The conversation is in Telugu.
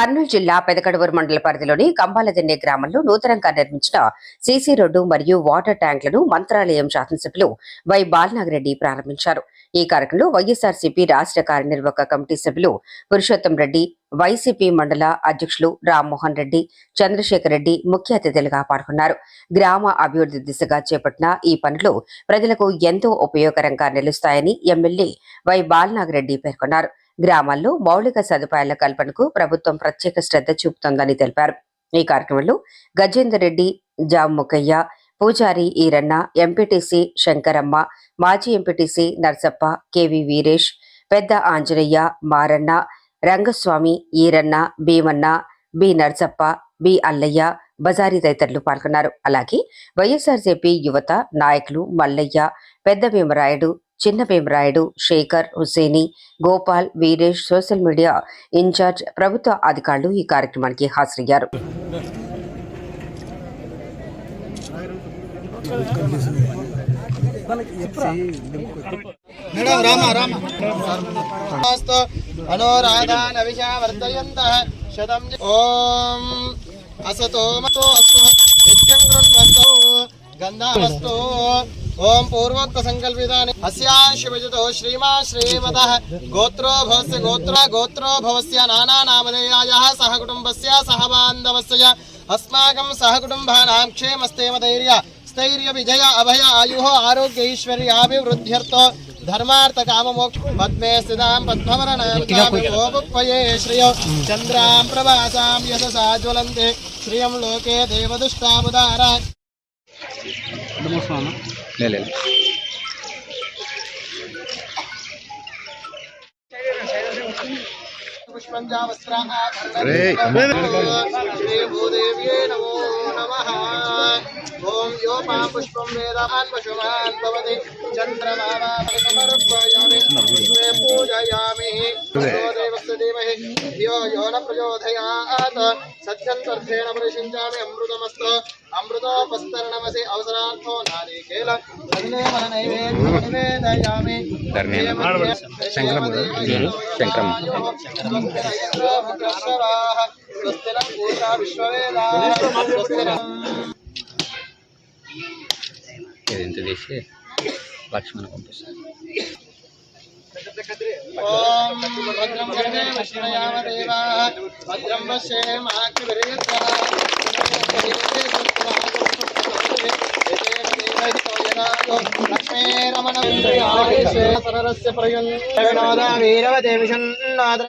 కర్నూలు జిల్లా పెదకడూరు మండల పరిధిలోని కంబాలదిన్నె గ్రామంలో నూతనంగా నిర్మించిన సీసీ రోడ్డు మరియు వాటర్ ట్యాంకులను మంత్రాలయం శాసనసభ్యులు వై బాలనాగిరెడ్డి ప్రారంభించారు. ఈ కార్యక్రమంలో వైఎస్ఆర్సీపీ రాష్ట్ర కార్యనిర్వాహక కమిటీ సభ్యులు పురుషోత్తం రెడ్డి, వైసీపీ మండల అధ్యక్షులు రామ్మోహన్ రెడ్డి, చంద్రశేఖర్ రెడ్డి ముఖ్య అతిథులుగా పాల్గొన్నారు. గ్రామ అభివృద్ధి దిశగా చేపట్టిన ఈ పనులు ప్రజలకు ఎంతో ఉపయోగకరంగా నిలుస్తాయని ఎమ్మెల్యే వై బాలనాగిరెడ్డి పేర్కొన్నారు. గ్రామాల్లో మౌలిక సదుపాయాల కల్పనకు ప్రభుత్వం ప్రత్యేక శ్రద్ధ చూపుతోందని తెలిపారు. ఈ కార్యక్రమంలో గజేందర్ రెడ్డి, జాముకయ్య, పూజారి ఈరన్న, ఎంపీటీసీ శంకరమ్మ, మాజీ ఎంపీటీసీ నర్సప్ప, కెవి వీరేష్, పెద్ద ఆంజనేయ, మారన్న, రంగస్వామి, ఈరన్న, భీమన్న, బి నర్సప్ప, బి అల్లయ్య, బజారీ తదితరులు పాల్గొన్నారు. అలాగే వైఎస్ఆర్సీపీ యువత నాయకులు మల్లయ్య, పెద్ద భీమరాయుడు, చిన్న Bhimarayudu, Shekhar, Hussaini, Gopal, Veeresh, social media incharge ప్రభుత్వ అధికారులు ఈ కార్యక్రమానికి హాజరయ్యారు. ओम पूर्वोक्त संकल्पितानि अस्याशिवजतो श्रीमा श्रीमतः गोत्रो भवस्य नाना नामधेयायः सह कुटुम्बस्य सह बान्धवस्य अस्माकं सह कुटुम्बानां क्षेमस्तेम स्थैर्य विजय अभय आयुः आरोग्य ऐश्वर्याभिवृद्ध्यर्थो धर्मार्थ काम मोक्ष पद्मे स्थितां पद्मवरनामये श्रियो चन्द्रां प्रभासां यशसा ज्वलन्ते श्रियं लोके देवदुष्टामुदारा ले पुष्पंजावस्त्रा श्री भूदेव्ये नमो नमः। ओम यो पां पुष्पं वेदान् पशुमान् भवति चन्द्रमा समर्पयामि पुष्पे पूजयामि देवस्य धीमहि धियो यो न प्रचोदयात् सत्यन्वर्धेन परिषिञ्चामि अमृतमस्तु अमृतोपस्तरणमसि अवसरार्थो नारिकेल नैवेद्ययामि लक्ष्मण पंपिस्तानु ओम भद्रं कर्णे विष्णुयाम देवाः भद्रं पश्येमाक्षभिर्यजत्राः लक्ष्मीरमणं सरस्य प्रयुञ्जनादा वीरवते विषन्नाद